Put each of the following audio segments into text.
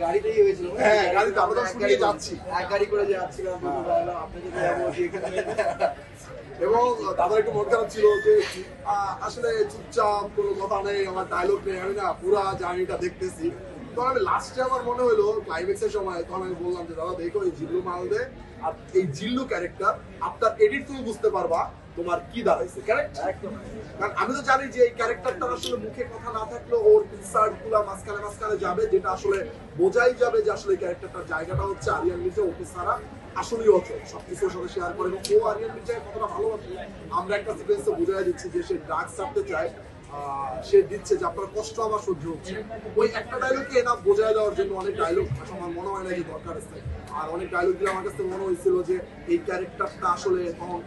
গাড়িতেই হয়েছিল। হ্যাঁ, গাড়িতে আমরা তো শুনিয়ে যাচ্ছি, এক গাড়ি করে যাচ্ছিলাম, আপনাকে যাবো এখানে। এবং দাদার একটু মন খারাপ ছিল যে আসলে চুপচাপ কোনো কথা নেই, আমার ডায়লগ নেই, আমি না পুরা জার্নিটা দেখতেছি। তখন আমি লাস্টে আমার মনে হলো ক্লাইম্যাক্সের সময়, তখন আমি বললাম যে দাদা দেখো এই জিল্লু মালদে আর এই জিল্লু ক্যারেক্টার আপনার এডিট তুমি বুঝতে পারবা তোমার কি দাঁড়াইছে, কারেক্ট? কারণ আমি তো জানি যে এই ক্যারেক্টারটা আসলে মুখে কথা না থাকলেও ওর ইনসার্ট গুলা মাঝখানে মাঝখানে যাবে, যেটা আসলে বোঝাই যাবে যে আসলে এই ক্যারেক্টারটার জায়গাটা হচ্ছে আরিয়ান মির্জা, ওকে ছাড়া আসলেই অচল, সবকিছুর সাথে শেয়ার করে। এবং ও আরিয়ান মির্জাকে কতটা ভালোবাসে আমরা একটা সিকোয়েন্সে বুঝাই দিচ্ছি যে সে ড্রাগ ছাড়তে চায়, সে দিচ্ছে যে আপনার কষ্ট আমার সহ্য হচ্ছে। ওই একটা ডায়লগকে না বোঝায় দেওয়ার জন্য অনেক ডায়লগ আমার মনে হয় না যে দরকার আছে। আর অনেক ডায়লগ দিয়ে আমার কাছে মনে হয়েছিল যে এই ক্যারেক্টারটা আসলে তখন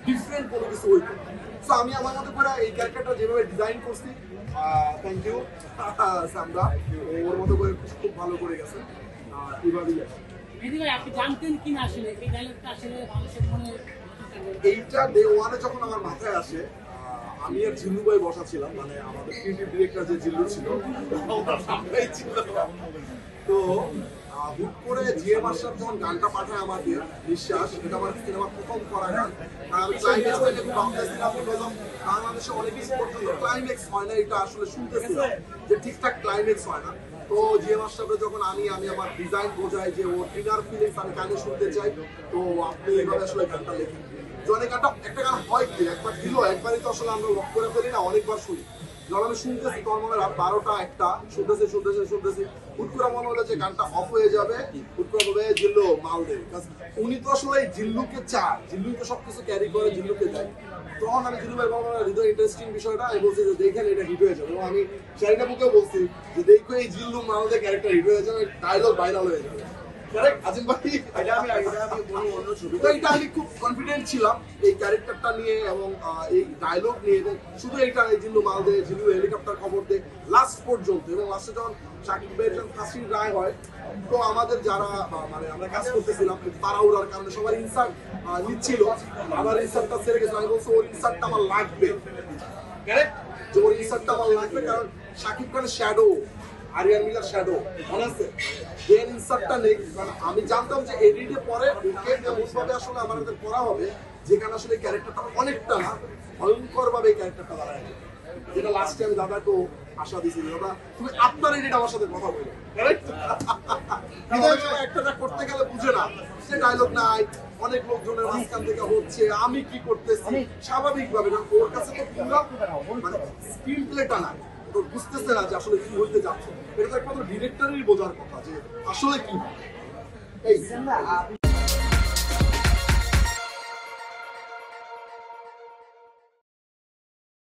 ডিফারেন্ট কোনো কিছু হইতো। সো আমি আমার মতো করে এই ক্যারেক্টারটা যেভাবে ডিজাইন করছি, থ্যাংক ইউ সামদা, ওর মতো করে খুব ভালো করে গেছে। এইভাবেই আপনি জানতেন কিনা আসলে এই ডায়লগটা আসলে মানুষের মনে এইটা ডে ওয়ানে যখন আমার মাথায় আসে, আমি আর জিল্লু ভাই বসা ছিলাম, মানে আমাদের ক্রিয়েটিভ ডিরেক্টর যে জিল্লু ছিল আমরাই ছিল। তো হুট করে জিএ মাস্টার যখন গানটা পাঠায় আমাকে, বিশ্বাস, এটা আমার সিনেমার প্রথম করা গান। আমি ক্লাইম্যাক্স থেকে খুব ভাবতেছিলাম, বাংলাদেশে অনেক কিছু পর্যন্ত ক্লাইম্যাক্স হয় না, এটা আসলে শুনতেছিলাম যে ঠিকঠাক ক্লাইম্যাক্স হয় না। তো জিএ মাস্টারকে যখন আমি আমার ডিজাইন বোঝাই যে ওর ইনার ফিলিংস আমি গানে শুনতে চাই, তো আপনি এইভাবে আসলে গানটা লেখেন। জনে গানটা একটা গান হয় কি একবার দিল, একবারই তো আসলে আমরা লক করে ফেলি না, অনেকবার শুনি। যখন আমি শুনতেছি তখন মনে হয় রাত 12টা 1টা, শুনতেছি হুট করে মনে হলো যে গানটা অফ হয়ে যাবে, হুট করে বলবে জিল্লু মাল দে। উনি তো আসলে জিল্লুকে চায়, জিল্লুই তো সবকিছু ক্যারি করে, জিল্লুকে দেয়। তখন আমি জিল্লু ভাই বলবো হৃদয় ইন্টারেস্টিং বিষয়টা, আমি বলছি যে দেখেন এটা হিট হয়ে যাবে। এবং আমি শারিনা বুকেও বলছি যে দেখো এই জিল্লু মাল দে ক্যারেক্টার হিট হয়ে যাবে, ডায়লগ ভাইরাল হয়ে যাবে। আজিম ভাই এটা আমি খুব কনফিডেন্ট ছিলাম এই ক্যারেক্টারটা নিয়ে এবং এই ডায়লগ নিয়ে, এবং শুধু এইটা জিল্লু মাল দে, জিল্লু হেলিকপ্টার খবর দে লাস্ট পর্যন্ত। এবং লাস্টে যখন শাকিব ভাইয়ের যখন ফাঁসির রায় হয়, তো আমাদের যারা মানে আমরা কাজ করতেছিলাম তাড়াহুড়ার কারণে সবার ইনসার্ট নিচ্ছিল, আমার ইনসার্টটা ছেড়ে গেছে। আমি বলছি ওর ইনসার্টটা আমার লাগবে, কারেক্ট, যে ওর ইনসার্টটা আমার লাগবে, কারণ শাকিব খানের শ্যাডো, আরিয়ান মিলার শ্যাডো মনে আছে, দেন ইনসার্টটা নেই। কারণ আমি জানতাম যে এডিটে পরে ওকে এমনভাবে আসলে আমার হাতে করা হবে যেখানে আসলে ক্যারেক্টারটা অনেকটা না ভয়ঙ্কর ভাবে এই ক্যারেক্টারটা দাঁড়ায়, যেটা লাস্টে আমি দাদাকেও আশা দিয়েছি, দাদা তুমি আপনার এডিট আমার সাথে কথা বলো, কারেক্ট? একটা করতে গেলে বুঝে না সে ডায়লগ নাই, অনেক লোকজনের মাঝখান থেকে হচ্ছে, আমি কি করতেছি স্বাভাবিকভাবে, ওর কাছে তো পুরো মানে স্ক্রিন প্লেটা নাই, বুঝতেছে না যে আসলে কি হইতে যাচ্ছে। এটা তো একমাত্র ডিরেক্টরেরই বোঝার কথা যে আসলে কি। এই